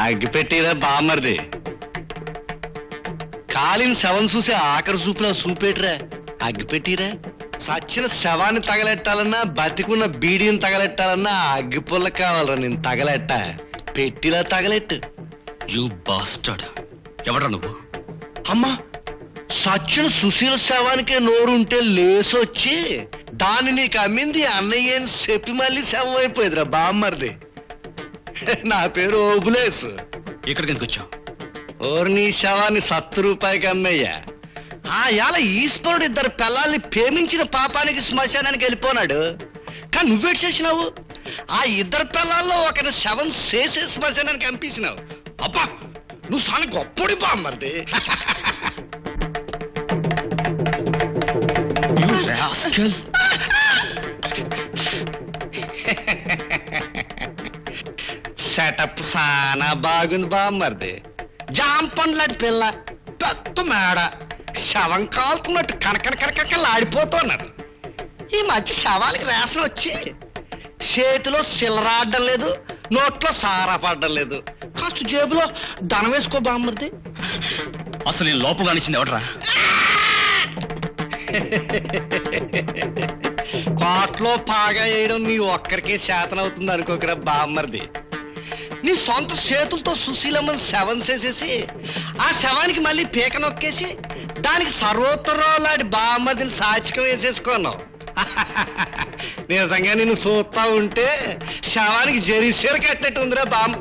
అగ్గిపెట్టిరా బామ్మర్ది. కాలిన శవం చూసి ఆఖరి చూపులా చూపెట్టిరా. అగ్గిపెట్టిరా. సచ్చిన శవాన్ని తగలెట్టాలన్నా బతికున్న బీడీని తగలెట్టాలన్నా అగ్గిపుల్ల కావాలరా. నేను తగలెట్ట పెట్టిలా తగలెట్టు. You bastard. ఎవడ్రా నువ్వు? అమ్మా, సచ్చిన సుశీల శవానికే నోరుంటే లేసొచ్చి దాన్ని నీకు అమ్మింది అన్నయ్య అని చెప్పి మళ్ళీ శవం అయిపోయిందిరా బామ్మర్ది. నా పేరు ఓబులేసు. ఇక్కడికి ఎందుకు వచ్చావు? ఓరు నీ శవాన్ని 70 రూపాయలకి అమ్మయ్యా. ఆ యాల ఈశ్వరుడు 2 పిల్లల్ని ప్రేమించిన పాపానికి శ్మశానానికి వెళ్ళిపోనాడు. కానీ నువ్వేటి చేసినావు? ఆ 2 పిల్లల్లో ఒకరి శవం చేసే శ్మశానానికి పంపించినావు. అబ్బా, నువ్వు చాలా గొప్పడి బామ్మర్ది. సెటప్ సానా బాగుంది బామ్మర్ది. జామ పండ్లాంటి పిల్ల, పెద్ద మేడ, శవం కాలుతున్నట్టు కనకనకనకలు ఆడిపోతున్నారు. ఈ మధ్య శవాలకి రేషన్ వచ్చి చేతిలో సిల్లరాడడం లేదు, నోట్లో సారా పడడం లేదు. కాస్త జేబులో ధనం వేసుకో బామ్మర్ది. అసలు నేను లోపల అనిచింది ఎవడరా? కోట్లో పాగా వేయడం నీ ఒక్కరికే శాతనవుతుంది అనుకోకరా బామ్మర్ది. నీ సొంత చేతులతో సుశీలమ్మని శవం చేసేసి ఆ శవానికి మళ్ళీ పీక నొక్కేసి దానికి సర్వోత్తరం లాంటి బామ్మర్దిని సాచికం వేసేసుకున్నావు. నిజంగా నిన్ను చూస్తా ఉంటే శవానికి జరీసీర కట్టినట్టు ఉందిరా బామ్మ.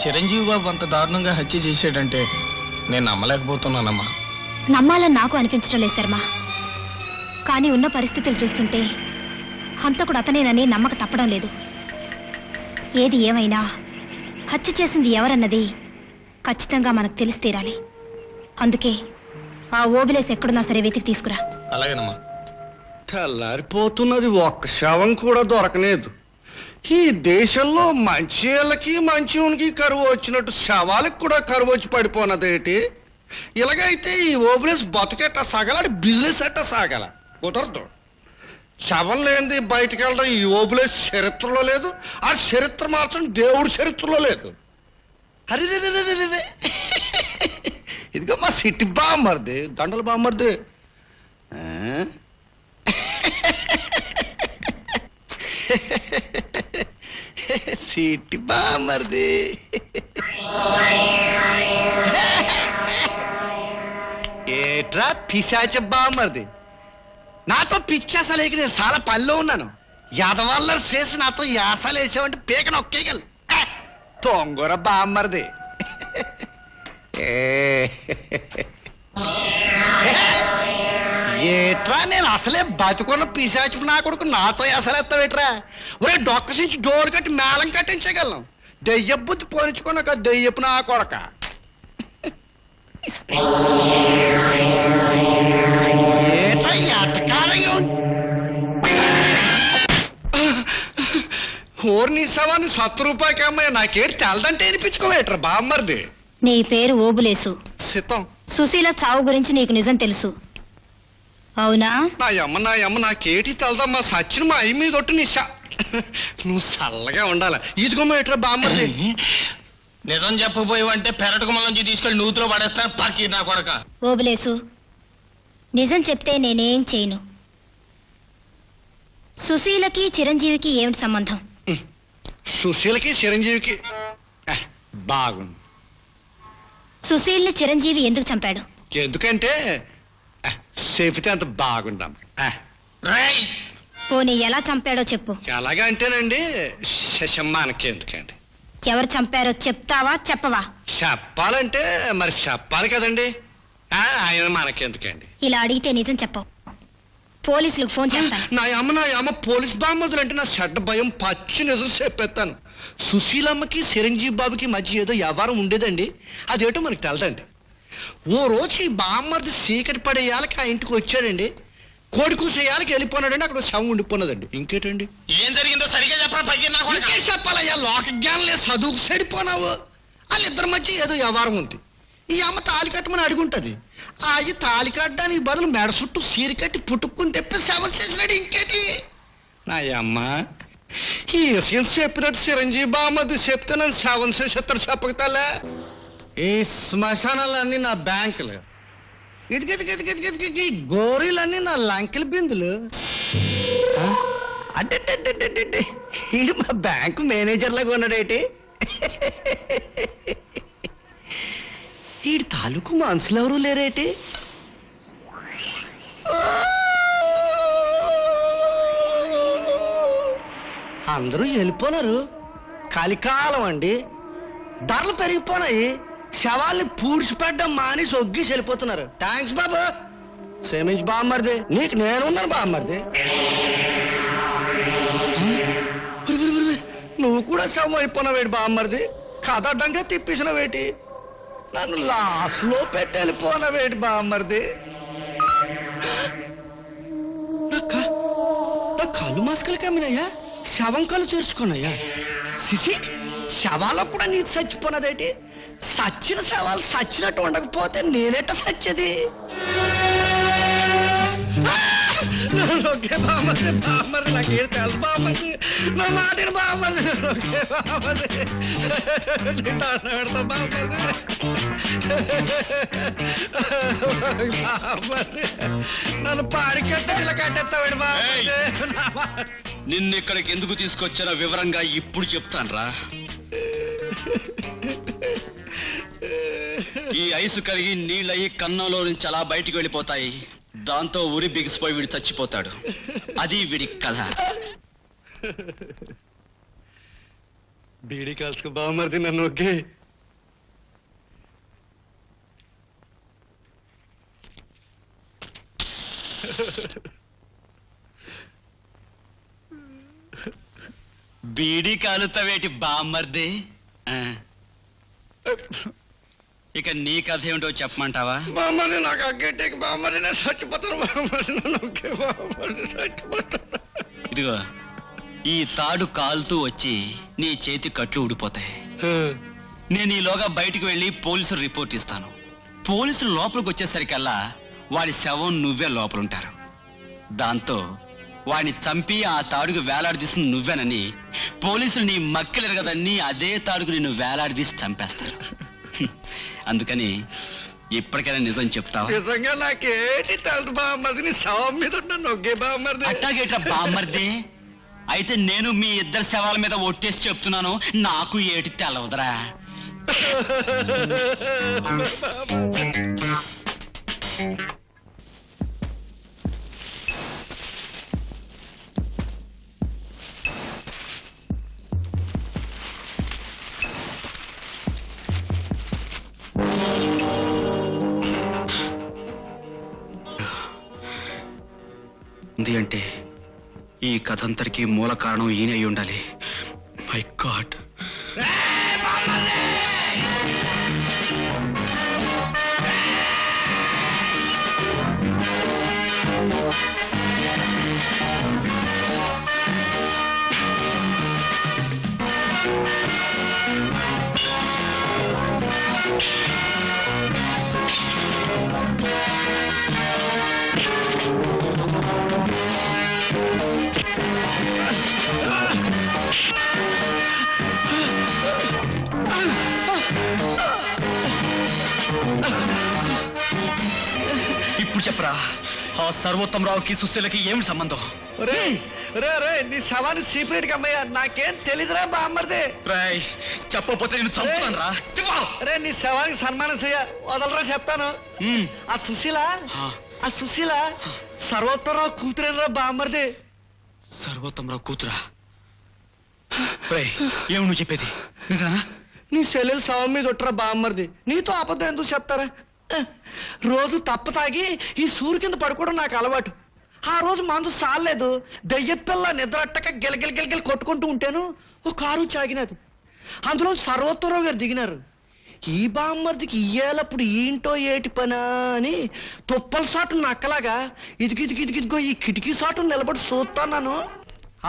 చిరంజీవి బాబు అంత దారుణంగా హత్య చేశాడంటే నేను నమ్మలేకపోతున్నానమ్మా. నమ్మాలని నాకు అనిపించడం లేదు శర్మ. కానీ ఉన్న పరిస్థితులు చూస్తుంటే హంతకుడు అతనేనని నమ్మక తప్పడం లేదు. ఏది ఏమైనా హత్య చేసింది ఎవరన్నది ఖచ్చితంగా మనకు తెలిసి తీరాలి. అందుకే ఆ ఓబులేసి ఎక్కడున్నా సరే వెతికి తీసుకురా. అలాగేనమ్మా. తెల్లారిపోతున్నది, ఒక్క శవం కూడా దొరకలేదు. ఈ దేశంలో మంచి వాళ్ళకి మంచి ఉనికి కరువు వచ్చినట్టు శవాలకు కూడా కరువు వచ్చి పడిపోనదేటి? ఇలాగైతే ఈ ఓబులేస్ బతుకెట్ట సాగాల, బిజినెస్ ఎట్ట సాగాల? కుదరదు. శవం లేనిది బయటికి వెళ్ళడం ఈ ఓబులేస్ చరిత్రలో లేదు. ఆ చరిత్ర మార్చడం దేవుడి చరిత్రలో లేదు. అరే ఇదిగో మా సిట్టి బామ్మర్ది, దండల బామ్మర్ది. సిట్టి బామ్మర్ది. ఏట్రా పిశాచ బామ్మర్ది, నాతో పిచ్చాసలేక నేను చాలా పనిలో ఉన్నాను. యాదవాళ్ళని చేసి నాతో యాసలు వేసావంటే పీక నొక్కేయగలరు. తొంగర బామ్మర్ది. ఏట్రా, నేను అసలే బతుకున్న పిశాచి నా కొడుకు నాతో అసలేస్తావేట్రా? ఒరే డొక్కసించి డోరు కట్టి మేళం కట్టించగలను. దెయ్య బుద్ధి పోనించుకున్నాక దెయ్యపు నా కొడక. ఏట్రా ఎట్టకాలంగా ఓర్ని సవాన్ని 70 రూపాయలకి అమ్మాయి నాకేటి తెలదంటే వినిపించుకోవేట్రా బామ్మర్ది. నీ పేరు ఓబులేసు. సితం. సుశీల చావు గురించి నీకు నిజం తెలుసు, అవునా? నా అమ్మ నాకేటి తెలదమ్మా. సచిన మా అయ్యి మీద ఒట్టు నిశా. నువ్వు చల్లగా ఉండాల. ఇదిగోమ్మ ఎట్రా బామ్మర్ది. నిజం చెప్పబోయేవంటే పెరటకుమల నుంచి తీసుకెళ్లి నూతిలో పడేస్తా పక్కి నా కొడక. ఓబులేసు, నిజం చెప్తే నేనేం చేయను. సుశీలకి చిరంజీవికి ఏమిటి సంబంధం? సుశీలకి చిరంజీవికి బాగుంది. సుశీల్ని చిరంజీవి ఎందుకు చంపాడు? ఎందుకంటే చెబితే అంత బాగుంటాం. పోనీ ఎలా చంపాడో చెప్పు. ఎలాగా అంటేనండి, శశమ్మానకి ఎందుకండి? ఎవరు చంపారో చెప్తావా చెప్పవా? చెప్పాలంటే మరి చెప్పాలి కదండి. ఆయన మనకెందుకండి? ఇలా అడిగితే నిజం చెప్పవు. పోలీసులకు ఫోన్ చేస్తాను. నా అమ్మ పోలీస్ బామ్మదులు అంటే నా చెడ్డ భయం. పచ్చి నిజం చెప్పేస్తాను. సుశీలమ్మకి చిరంజీవి బాబుకి మధ్య ఏదో వ్యవహారం ఉండేదండి. అదేటో మనకు తెలదండి. ఓ రోజు ఈ బామ్మర్ది చీకటి పడేయాలకి ఆ ఇంటికి వచ్చాడండి. కోడి కూసేయాలకి వెళ్ళిపోనాడండి. అక్కడ శవం ఉండిపోన్నదండి. ఇంకేటండి? ఏం జరిగిందో సరిగా చెప్పరా పైకి నా కొడుకా. ఇంకేం చెప్పాలయ్యా, లోక జ్ఞానం చదువుకు సరిపోనావు. వాళ్ళిద్దరి మధ్య ఏదో వ్యవహారం ఉంది. ఈ అమ్మ తాలి కట్టమని అడుగుంటది. ఆ అయ్యి తాలి కట్టడానికి బదులు మెడ చుట్టూ సీరి కట్టి పుట్టుకుని తెప్పి సేవ చేసినాడు. ఇంకేటి నా అమ్మ ఈ విషయం చెప్పినట్టు చిరంజీవి బామ్మది చెప్తే నన్ను సేవం చేసేస్తాడు. చెప్పగతాలే ఈ శ్మశానాలన్నీ నా బ్యాంకులు, ఇదికి గోరీలన్నీ నా లంకెల బిందులు. అంటే ఈడు మా బ్యాంకు మేనేజర్ లాగా ఉన్నాడేటి. ఈడు తాలూకు మనుషులు ఎవరు లేరేటి. అందరూ వెళ్ళిపోనారు. కలికాలం అండి, ధరలు పెరిగిపోనాయి. శవాల్ని పూడ్చిపెట్టడం మానేసి ఒగ్గి వెళ్ళిపోతున్నారు. థ్యాంక్స్ బాబు, క్షమించి బామ్మర్ది, నీకు నేనున్నాను బామ్మర్ది. నువ్వు కూడా శవం అయిపోయినావేటి బామ్మర్ది. కథ అడ్డంగా తిప్పేసినవేటి, నన్ను లాస్లో పెట్టి వెళ్ళిపోయినవేటి బామ్మర్ది. నా కళ్ళు మాస్కలు కమ్మినాయా, శవం కళ్ళు తెరుచుకున్నాయా. సిసి శవాలో కూడా నీ చచ్చిపోయినదేటి. సచ్చిన శవాలు సచ్చినట్టు ఉండకపోతే నేనేట సచ్చేది. బామ్మది నాకేం తెలుసు బామ్మది, నా మాటిన బామ్మది బామ్మది పెడతా బామ్మది. బామ్మది నన్ను పాడికట్ట ఇలా కట్టేస్తాడు బామ్మది. నిన్నిక్కడికి ఎందుకు తీసుకొచ్చారో వివరంగా ఇప్పుడు చెప్తాన్రా. ఈ ఐసు కరిగి నీళ్ళయి కన్నంలో నుంచి అలా బయటికి వెళ్ళిపోతాయి. దాంతో ఉరి బిగిసిపోయి వీడు చచ్చిపోతాడు. అది వీడి కథ. బీడీ కాల్చుకో బామ్మర్ది నన్ను. ఓకే బీడీ కాలుతావేటి బామ్మర్ది. ఇక నీ కథ ఏమిటో చెప్పమంటావా? బామ్మని నాకు అగ్గేటేకి బామ్మని నేను చచ్చిపోతాను. బామ్మని నన్ను ఒకే బామ్మని చచ్చిపోతాను. ఇదిగో ఈ తాడు కాలుతూ వచ్చి నీ చేతి కట్లు ఊడిపోతాయి. నేను ఈలోగా బయటికి వెళ్ళి పోలీసులు రిపోర్ట్ ఇస్తాను. పోలీసులు లోపలికి వచ్చేసరికల్లా వాడి శవం నువ్వే లోపలుంటారు. దాంతో వాడిని చంపి ఆ తాడుకు వేలాడదీసిన నువ్వేనని పోలీసులు నీ మక్కెలెరగదని అదే తాడుకు నిన్ను వేలాడదీసి చంపేస్తారు. అందుకని ఇప్పటికైనా నిజం చెప్తావా? నిజంగా నాకేటి తెలుసు బామ్మది, నీ శవం మీద ఉన్నాను. ఒకే బామ్మది. అట్టాగేట్రా బామ్మర్ది. అయితే నేను మీ ఇద్దరు శవాల మీద ఒట్టేసి చెప్తున్నాను, నాకు ఏటి తెలవదురా. ఉంది అంటే ఈ కథంతరికి మూల కారణం ఈయన అయి ఉండాలి. My God. ఇప్పుడు చెప్పరా, ఆ సర్వోత్తమరావుకి సుశీలకి ఏమిటి సంబంధం? రే రే రే నీ శవాన్ని సీక్రెట్ గా అమ్మయ్యా, నాకేం తెలీదురా బామ్మర్ది. రాయ్ చెప్పకపోతే నేను చంపుతాను రా. రే నీ శవానికి సన్మానం చెయ్య, వదలరా చెప్తాను. ఆ సుశీల సర్వోత్తమరావు కూతురేనరా బామ్మర్ది. సర్వోత్తమరావు కూతురా? ఏమి నువ్వు చెప్పేది నిజమా? నీ సెల్లెలు శవం మీద ఒట్టరా బామ్మర్ది. నీతో అబద్ధం ఎందుకు చెప్తారా? రోజు తప్ప తాగి ఈ సూరు కింద పడుకోవడం నాకు అలవాటు. ఆ రోజు మందు సాలేదు, దెయ్యపిల్ల నిద్రట్టక గిలగిల కొట్టుకుంటూ ఉంటాను. ఒక కారు చాగినది, అందులో సర్వోత్తమరావు గారు దిగినారు. ఈ బామ్మర్దికి ఇయ్యాలప్పుడు ఏంటో ఏటి పనా అని తుప్పల సాటు నక్కలాగా ఇదిగిదిగిదిగిదిగో ఈ కిటికీ సాటు నిలబడి చూస్తాను.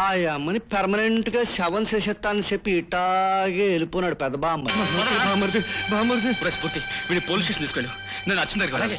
ఆ అమ్మని పెర్మనెంట్ గా శవం చేసేస్తానని చెప్పి ఇట్టాగే వెళ్ళిపోనాడు పెద్ద బామ్మర్ది. స్ఫూర్తి వీడి పోలీస్ స్టేషన్ తీసుకెళ్ళు నేను అర్చన దగ్గరికి వెళ్ళాలి.